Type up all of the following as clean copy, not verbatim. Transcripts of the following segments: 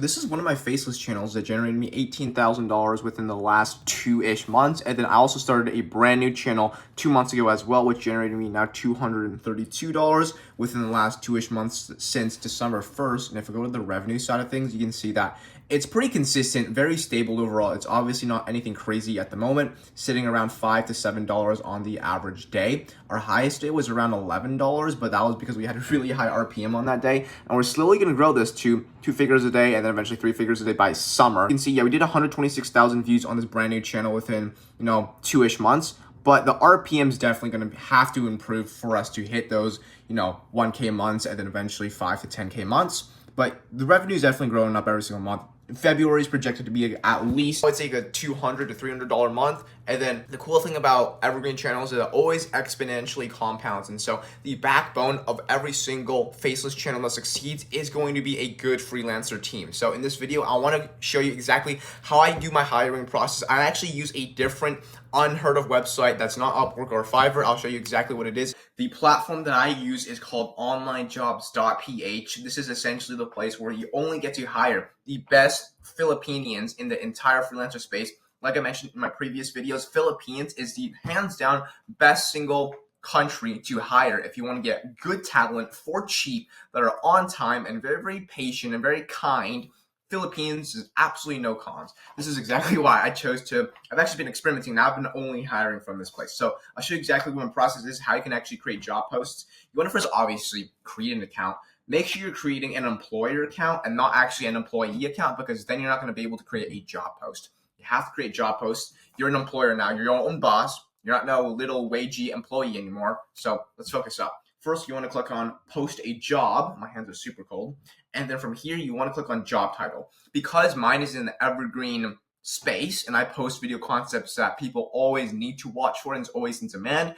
This is one of my Faceless channels that generated me $18,000 within the last 2-ish months. And then I also started a brand new channel 2 months ago as well, which generated me now $232 within the last 2-ish months since December 1st. And if we go to the revenue side of things, you can see that it's pretty consistent, very stable overall. It's obviously not anything crazy at the moment, sitting around $5 to $7 on the average day. Our highest day was around $11, but that was because we had a really high RPM on that day. And we're slowly going to grow this to 2 figures a day and then eventually 3 figures a day by summer. You can see, yeah, we did 126,000 views on this brand new channel within, 2-ish months. But the RPM is definitely going to have to improve for us to hit those, 1K months and then eventually 5 to 10K months. But the revenue is definitely growing up every single month. February is projected to be at least, I'd say, a $200 to $300 month. And then the cool thing about Evergreen channels is that it always exponentially compounds. And so the backbone of every single Faceless channel that succeeds is going to be a good freelancer team. So in this video, I want to show you exactly how I do my hiring process. I actually use a different unheard of website that's not Upwork or Fiverr. I'll show you exactly what it is. The platform that I use is called Onlinejobs.ph. This is essentially the place where you only get to hire the best Filipinos in the entire freelancer space. Like I mentioned in my previous videos, Philippines is the hands down best single country to hire if you want to get good talent for cheap that are on time and very, very patient and very kind. Philippines is absolutely no cons. This is exactly why I chose to. I've actually been experimenting now. I've been only hiring from this place. So I'll show you exactly what my process is, how you can actually create job posts. You want to first obviously create an account. Make sure you're creating an employer account and not actually an employee account, because then you're not going to be able to create a job post. You have to create job posts. You're an employer now. You're your own boss. You're not no little wagey employee anymore. So let's focus up. First, you want to click on post a job. My hands are super cold. And then from here, you want to click on job title. Because mine is in the Evergreen space and I post video concepts that people always need to watch for and it's always in demand,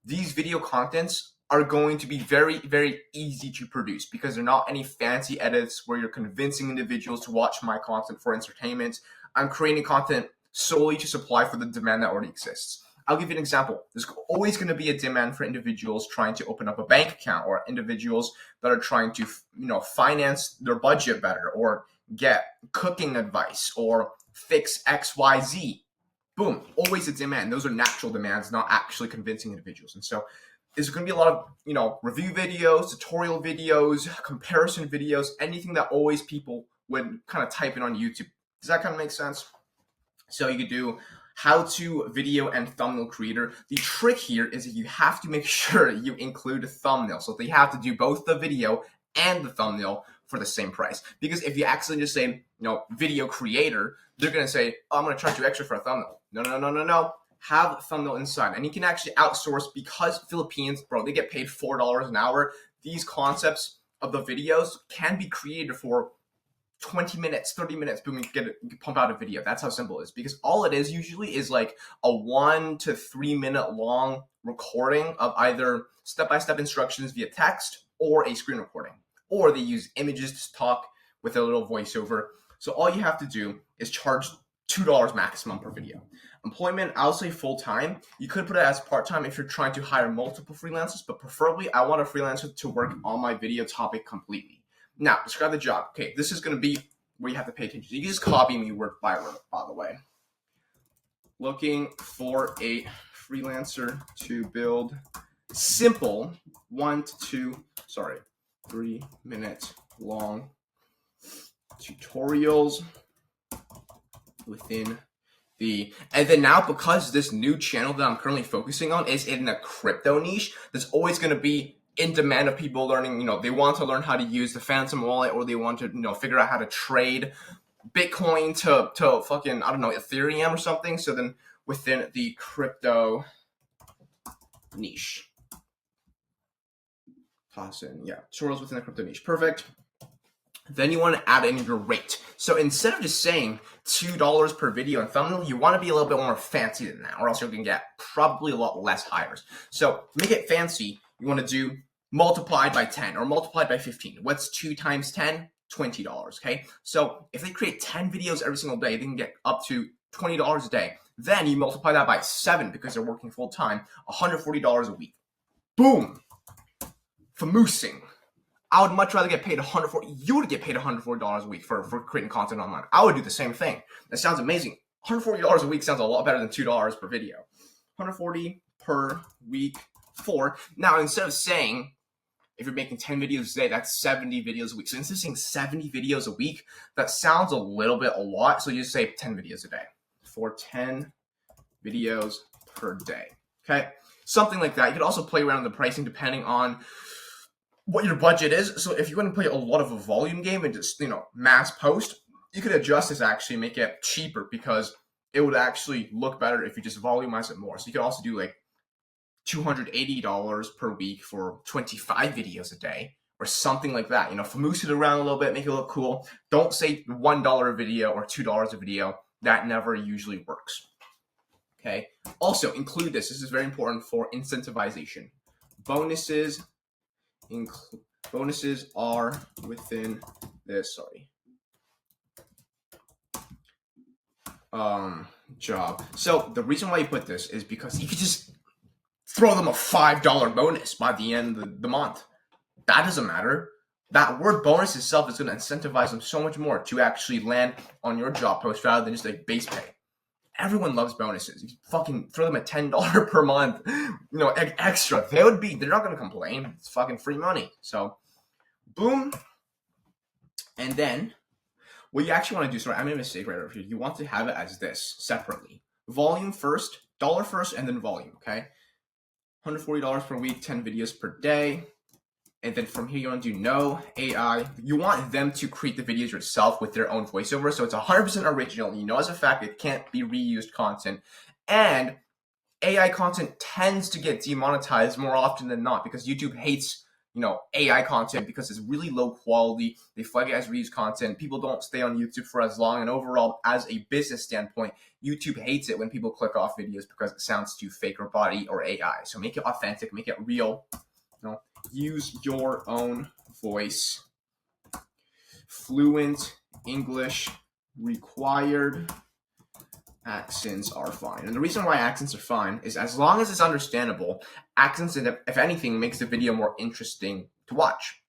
these video contents are going to be very, very easy to produce because they're not any fancy edits where you're convincing individuals to watch my content for entertainment. I'm creating content solely to supply for the demand that already exists. I'll give you an example. There's always going to be a demand for individuals trying to open up a bank account, or individuals that are trying to, finance their budget better, or get cooking advice, or fix XYZ. Boom, always a demand. Those are natural demands, not actually convincing individuals. And so there's going to be a lot of, review videos, tutorial videos, comparison videos, anything that always people would kind of type in on YouTube. Does that kind of make sense? So you could do how to video and thumbnail creator. The trick here is that you have to make sure you include a thumbnail. So they have to do both the video and the thumbnail for the same price. Because if you accidentally just say, video creator, they're going to say, oh, I'm going to charge you extra for a thumbnail. No. Have a thumbnail inside. And you can actually outsource, because Philippines, bro, they get paid $4 an hour. These concepts of the videos can be created for 20 minutes, 30 minutes, boom, you pump out a video. That's how simple it is, because all it is usually is like a 1 to 3 minute long recording of either step-by-step instructions via text or a screen recording, or they use images to talk with a little voiceover. So all you have to do is charge $2 maximum per video. Employment, I'll say full-time. You could put it as part-time if you're trying to hire multiple freelancers, but preferably I want a freelancer to work on my video topic completely. Now, describe the job. Okay, this is going to be where you have to pay attention. You can just copy me word by word, by the way. Looking for a freelancer to build simple 3 minute long tutorials within the, and then now, because this new channel that I'm currently focusing on is in the crypto niche, there's always going to be in demand of people learning, they want to learn how to use the Phantom wallet, or they want to, figure out how to trade Bitcoin to fucking, I don't know, Ethereum or something. So then within the crypto niche, tutorials within the crypto niche. Perfect. Then you want to add in your rate. So instead of just saying $2 per video and thumbnail, you want to be a little bit more fancy than that, or else you're going to get probably a lot less hires. So make it fancy. You want to do multiplied by 10 or multiplied by 15. What's 2 times 10? $20, okay? So if they create 10 videos every single day, they can get up to $20 a day. Then you multiply that by 7 because they're working full time, $140 a week. Boom! Famoosing. I would much rather get paid you would get paid $140 a week for creating content online. I would do the same thing. That sounds amazing. $140 a week sounds a lot better than $2 per video. $140 per week for, now instead of saying, if you're making 10 videos a day, that's 70 videos a week. So instead of saying 70 videos a week, that sounds a lot. So you just say 10 videos a day for 10 videos per day. Okay. Something like that. You could also play around the pricing depending on what your budget is. So if you want to play a lot of a volume game and just, mass post, you could adjust this actually, make it cheaper, because it would actually look better if you just volumize it more. So you could also do like $280 per week for 25 videos a day or something like that. Famoose it around a little bit, make it look cool. Don't say $1 a video or $2 a video. That never usually works. Okay. Also include this. This is very important for incentivization. Bonuses are within this, job. So the reason why you put this is because you could just throw them a $5 bonus by the end of the month. That doesn't matter. That word bonus itself is going to incentivize them so much more to actually land on your job post rather than just like base pay. Everyone loves bonuses. You fucking throw them a $10 per month, extra. They're not going to complain. It's fucking free money. So, boom. And then, what you actually want to do, I made a mistake right over here. You want to have it as this, separately. Volume first, dollar first, and then volume, okay? $140 per week, 10 videos per day. And then from here, you want to do no AI. You want them to create the videos yourself with their own voiceover. So it's 100% original. You know as a fact it can't be reused content. And AI content tends to get demonetized more often than not because YouTube hates, AI content because it's really low quality. They flag it as reused content. People don't stay on YouTube for as long. And overall, as a business standpoint, YouTube hates it when people click off videos because it sounds too fake or body or AI. So make it authentic, make it real. Use your own voice. Fluent English required. Accents are fine. And the reason why accents are fine is as long as it's understandable, accents, if anything, makes the video more interesting to watch.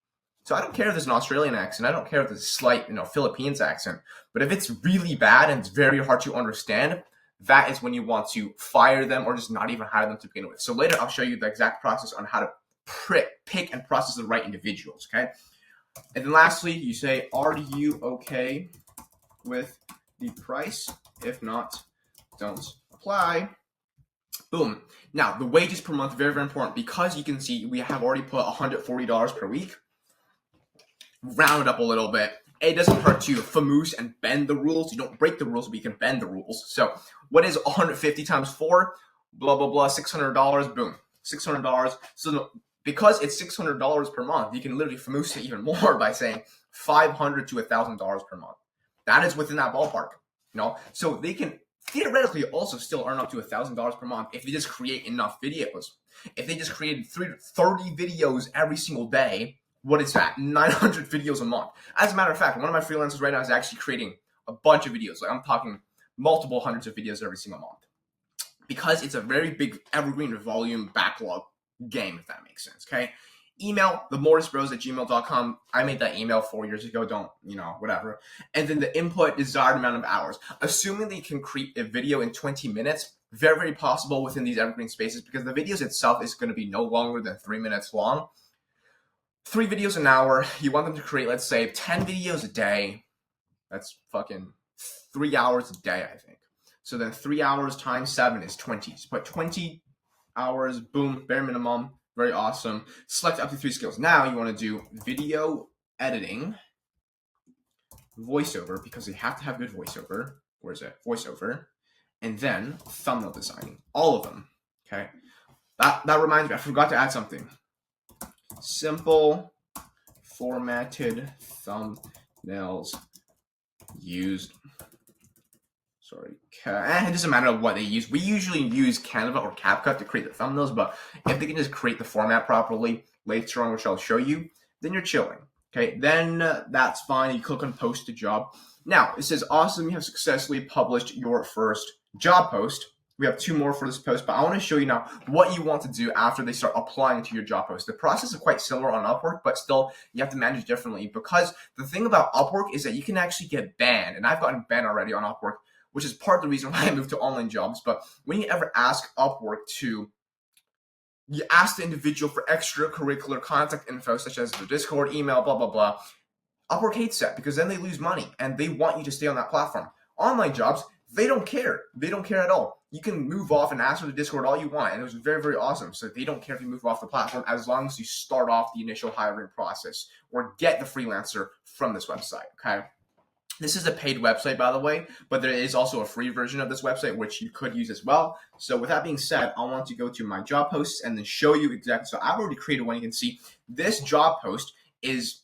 So I don't care if there's an Australian accent. I don't care if there's a slight, Philippines accent. But if it's really bad and it's very hard to understand, that is when you want to fire them or just not even hire them to begin with. So later I'll show you the exact process on how to pick and process the right individuals, okay? And then lastly, you say, are you okay with the price? If not, don't apply. Boom. Now, the wages per month, very, very important, because you can see we have already put $140 per week. Round it up a little bit. It doesn't hurt to famoose and bend the rules. You don't break the rules, but you can bend the rules. So what is 150 times 4? Blah, blah, blah, $600. Boom. $600. So because it's $600 per month, you can literally famoose it even more by saying $500 to $1,000 per month. That is within that ballpark. So they can theoretically also still earn up to $1,000 per month if they just create enough videos. If they just created 30 videos every single day, what is that? 900 videos a month. As a matter of fact, one of my freelancers right now is actually creating a bunch of videos. Like I'm talking multiple hundreds of videos every single month. Because it's a very big evergreen volume backlog game, if that makes sense, okay? Email, themortisbros@gmail.com. I made that email 4 years ago. Don't, whatever. And then the input, desired amount of hours. Assuming they can create a video in 20 minutes, very, very possible within these evergreen spaces because the videos itself is going to be no longer than 3 minutes long. 3 videos an hour. You want them to create, let's say, 10 videos a day. That's fucking 3 hours a day, I think. So then 3 hours times 7 is 20. So put 20 hours, boom, bare minimum. Very awesome. Select up to 3 skills. Now you want to do video editing, voiceover, because you have to have good voiceover. Where is it? Voiceover. And then thumbnail designing. All of them. Okay. That reminds me, I forgot to add something. Simple formatted thumbnails used. It doesn't matter what they use. We usually use Canva or CapCut to create the thumbnails, but if they can just create the format properly later on, which I'll show you, then you're chilling. Okay, then that's fine. You click on post to job. Now, it says, awesome, you have successfully published your first job post. We have 2 more for this post, but I want to show you now what you want to do after they start applying to your job post. The process is quite similar on Upwork, but still you have to manage differently, because the thing about Upwork is that you can actually get banned, and I've gotten banned already on Upwork, which is part of the reason why I moved to online jobs. But when you ever ask Upwork you ask the individual for extracurricular contact info, such as their Discord, email, blah, blah, blah, Upwork hates that, because then they lose money and they want you to stay on that platform. Online jobs, they don't care. They don't care at all. You can move off and ask for the Discord all you want, and it was very, very awesome. So they don't care if you move off the platform, as long as you start off the initial hiring process or get the freelancer from this website, okay? This is a paid website, by the way, but there is also a free version of this website, which you could use as well. So with that being said, I want to go to my job posts and then show you exactly. So I've already created one. You can see this job post is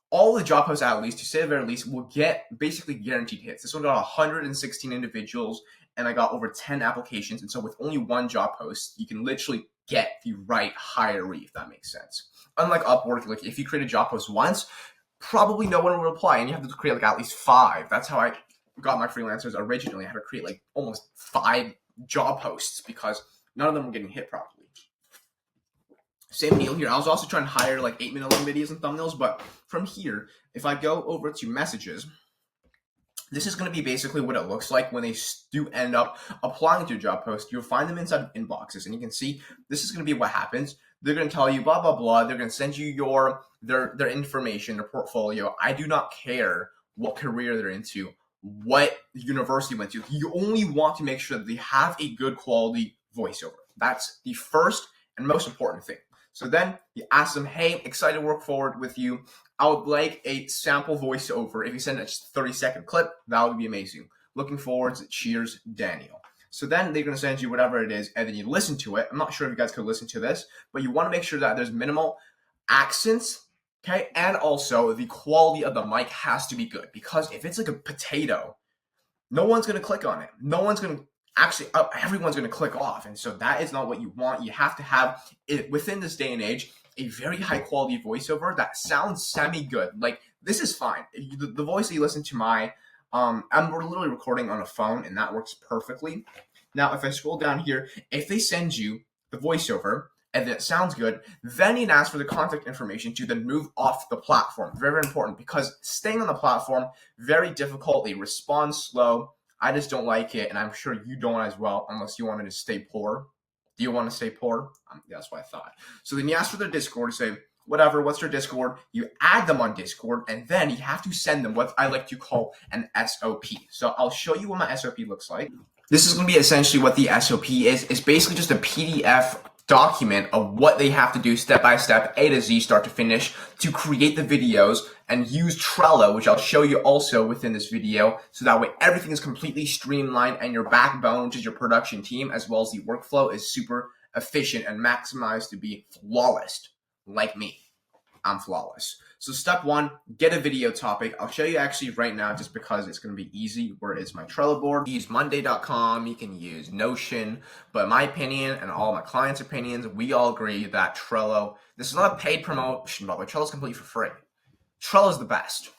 all the job posts, at least, to say the very least, will get basically guaranteed hits. This one got 116 individuals, and I got over 10 applications. And so with only one job post, you can literally get the right hiree, if that makes sense. Unlike Upwork, like if you create a job post once, probably no one will apply, and you have to create like at least 5. That's how I got my freelancers originally. I had to create like almost 5 job posts because none of them were getting hit properly. Same deal here. I was also trying to hire like 8-minute long videos and thumbnails, but from here, if I go over to messages, this is going to be basically what it looks like when they do end up applying to a job post. You'll find them inside of inboxes, and you can see this is going to be what happens. They're going to tell you blah, blah, blah. They're going to send you their information, their portfolio. I do not care what career they're into, what university went to. You only want to make sure that they have a good quality voiceover. That's the first and most important thing. So then you ask them, hey, excited to work forward with you. I would like a sample voiceover. If you send a 30-second clip, that would be amazing. Looking forward to cheers, Daniel. So then they're going to send you whatever it is, and then you listen to it. I'm not sure if you guys could listen to this, but you want to make sure that there's minimal accents, okay? And also the quality of the mic has to be good, because if it's like a potato, no one's going to click on it. No one's going to everyone's going to click off. And so that is not what you want. You have to have it within this day and age, a very high quality voiceover that sounds semi-good. Like this is fine. The voice that you listen to I'm literally recording on a phone, and that works perfectly. Now, if I scroll down here, if they send you the voiceover and it sounds good, then you'd ask for the contact information to then move off the platform. Very, very important, because staying on the platform, very difficult. They respond slow. I just don't like it, and I'm sure you don't as well, unless you wanted to stay poor. Do you want to stay poor? That's what I thought. So then you ask for their Discord, say, whatever, what's their Discord? You add them on Discord, and then you have to send them what I like to call an SOP. So I'll show you what my SOP looks like. This is going to be essentially what the SOP is. It's basically just a PDF document of what they have to do step by step, A to Z, start to finish, to create the videos and use Trello, which I'll show you also within this video. So that way everything is completely streamlined, and your backbone, which is your production team, as well as the workflow, is super efficient and maximized to be flawless. Like me, I'm flawless. So step 1, get a video topic. I'll show you actually right now, just because it's going to be easy. Where is my Trello board? Use Monday.com. You can use Notion. But in my opinion, and all my clients' opinions, we all agree that Trello, this is not a paid promotion, but Trello is completely for free. Trello is the best.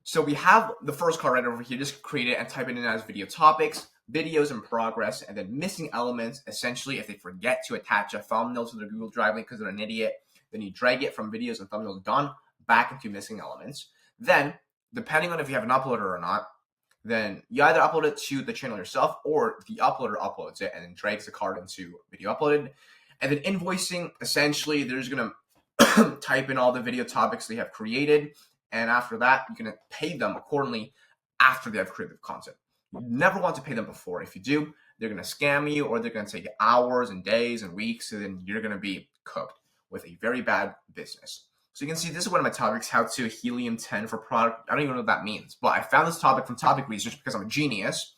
So we have the first card right over here. Just create it and type it in as video topics, videos in progress, and then missing elements. Essentially, if they forget to attach a thumbnail to their Google Drive link because they're an idiot, then you drag it from videos and thumbnails done back into missing elements. Then, depending on if you have an uploader or not, then you either upload it to the channel yourself, or the uploader uploads it and then drags the card into video uploaded. And then invoicing, essentially, they're just going to type in all the video topics they have created. And after that, you're going to pay them accordingly after they have created the content. You never want to pay them before. If you do, they're going to scam you, or they're going to take hours and days and weeks, and then you're going to be cooked with a very bad business. So you can see this is one of my topics, how to helium-10 for product. I don't even know what that means, but I found this topic from topic research because I'm a genius.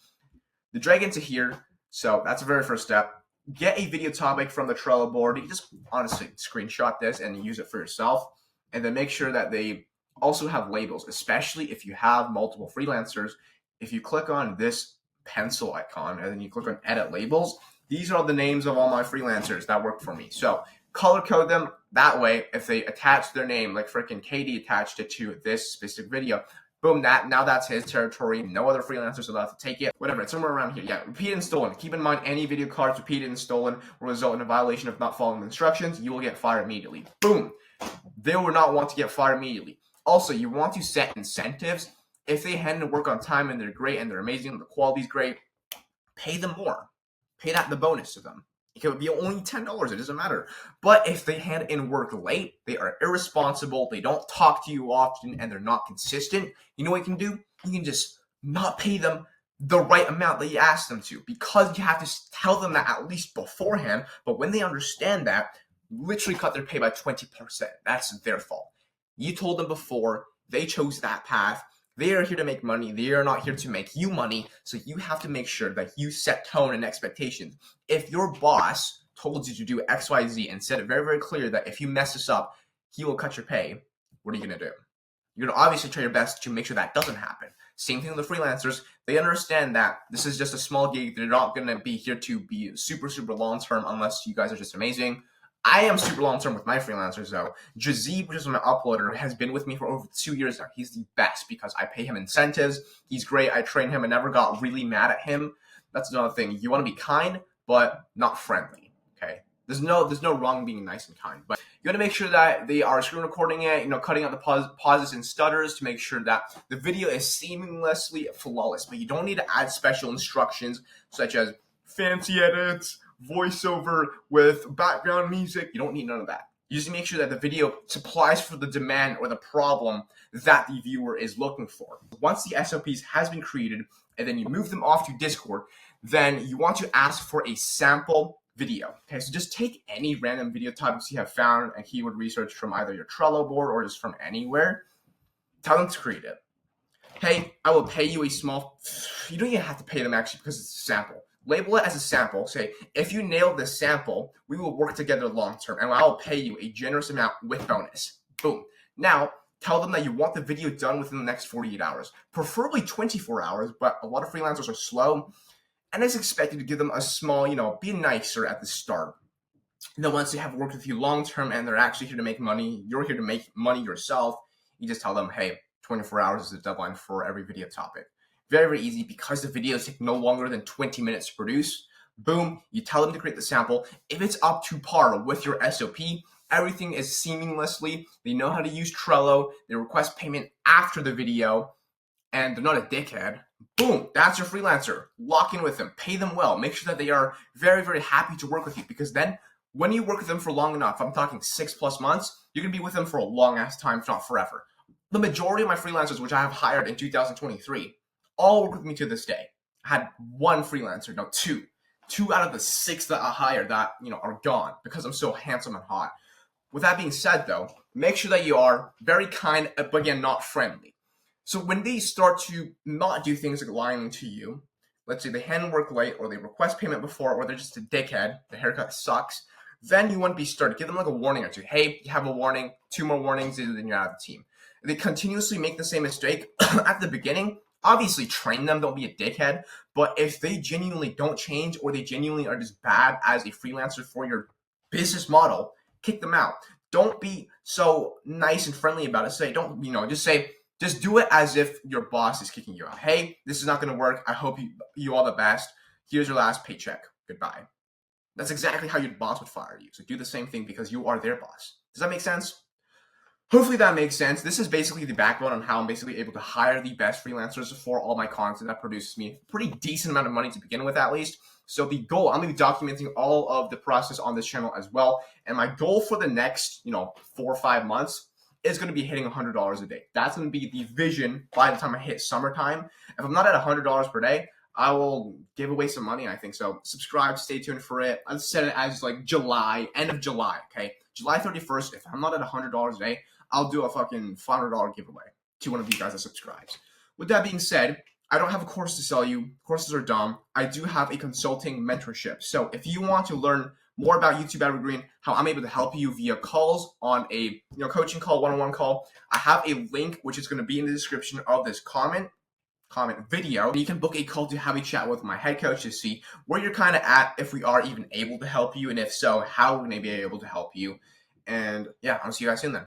The drag into here, so that's the very first step. Get a video topic from the Trello board. You just honestly screenshot this and use it for yourself, and then make sure that they also have labels, especially if you have multiple freelancers. If you click on this pencil icon and then you click on edit labels, these are the names of all my freelancers that work for me. So color code them that way. If they attach their name, like freaking Katie attached it to this specific video, Boom, now that's his territory. No other freelancers are allowed to take it. Whatever, it's somewhere around here. Yeah, repeated and stolen. Keep in mind, any video cards repeated and stolen will result in a violation of not following the instructions. You will get fired immediately. Boom. They will not want to get fired immediately. Also, you want to set incentives. If they hand in work on time and they're great and they're amazing and the quality's great, pay them more. Pay that the bonus to them. It could be only $10, it doesn't matter. But if they hand in work late, they are irresponsible, they don't talk to you often, and they're not consistent, you know what you can do? You can just not pay them the right amount that you asked them to, because you have to tell them that at least beforehand. But when they understand that, literally cut their pay by 20%. That's their fault. You told them before, they chose that path. They are here to make money. They are not here to make you money. So you have to make sure that you set tone and expectations. If your boss told you to do X, Y, Z and said it very, very clear that if you mess this up, he will cut your pay, what are you going to do? You're going to obviously try your best to make sure that doesn't happen. Same thing with the freelancers. They understand that this is just a small gig. They're not going to be here to be super, super long-term unless you guys are just amazing. I am super long-term with my freelancers, though. Jazib, which is my uploader, has been with me for over 2 years now. He's the best because I pay him incentives. He's great. I train him. I never got really mad at him. That's another thing. You want to be kind, but not friendly, okay? There's no wrong being nice and kind, but you want to make sure that they are screen recording it, cutting out the pauses and stutters to make sure that the video is seamlessly flawless. But you don't need to add special instructions such as fancy edits, voiceover with background music. You don't need none of that. You just make sure that the video supplies for the demand or the problem that the viewer is looking for. Once the SOPs has been created and then you move them off to Discord, then you want to ask for a sample video. Okay, so just take any random video topics you have found and keyword research from either your Trello board or just from anywhere. Tell them to create it. Hey, I will pay you a small, you don't even have to pay them actually because it's a sample. Label it as a sample. Say, if you nail this sample, we will work together long term and I will pay you a generous amount with bonus. Boom. Now, tell them that you want the video done within the next 48 hours, preferably 24 hours, but a lot of freelancers are slow and it's expected to give them a small, be nicer at the start. And then once they have worked with you long term and they're actually here to make money, you're here to make money yourself, you just tell them, hey, 24 hours is the deadline for every video topic. Very, very easy because the videos take no longer than 20 minutes to produce. Boom, you tell them to create the sample. If it's up to par with your SOP, everything is seamlessly, they know how to use Trello, they request payment after the video, and they're not a dickhead. Boom, that's your freelancer. Lock in with them, pay them well, make sure that they are very, very happy to work with you, because then when you work with them for long enough, I'm talking 6+ months, you're gonna be with them for a long ass time, if not forever. The majority of my freelancers, which I have hired in 2023, all work with me to this day. I had one freelancer, no, two. 2 out of the 6 that I hired that, are gone because I'm so handsome and hot. With that being said, though, make sure that you are very kind, but again, not friendly. So when they start to not do things like lying to you, let's say they hand work late or they request payment before or they're just a dickhead, the haircut sucks, then you want to be started. Give them like a warning or two. Hey, you have a warning, 2 more warnings, and then you're out of the team. If they continuously make the same mistake at the beginning, obviously train them, don't be a dickhead, but if they genuinely don't change or they genuinely are just bad as a freelancer for your business model, kick them out. Don't be so nice and friendly about it. Say, just do it as if your boss is kicking you out. Hey, this is not going to work. I hope you all the best. Here's your last paycheck. Goodbye. That's exactly how your boss would fire you. So do the same thing because you are their boss. Does that make sense? Hopefully that makes sense. This is basically the backbone on how I'm basically able to hire the best freelancers for all my content that produces me a pretty decent amount of money to begin with, at least. So the goal, I'm going to be documenting all of the process on this channel as well. And my goal for the next, 4 or 5 months is going to be hitting $100 a day. That's going to be the vision by the time I hit summertime. If I'm not at $100 per day, I will give away some money, I think. So subscribe, stay tuned for it. I'll set it as like July, end of July, okay? July 31st, if I'm not at $100 a day, I'll do a fucking $500 giveaway to one of you guys that subscribes. With that being said, I don't have a course to sell you. Courses are dumb. I do have a consulting mentorship. So if you want to learn more about YouTube Evergreen, how I'm able to help you via calls on a coaching call, one-on-one call, I have a link which is going to be in the description of this comment video. You can book a call to have a chat with my head coach to see where you're kind of at, if we are even able to help you, and if so, how we may be able to help you. And yeah, I'll see you guys soon then.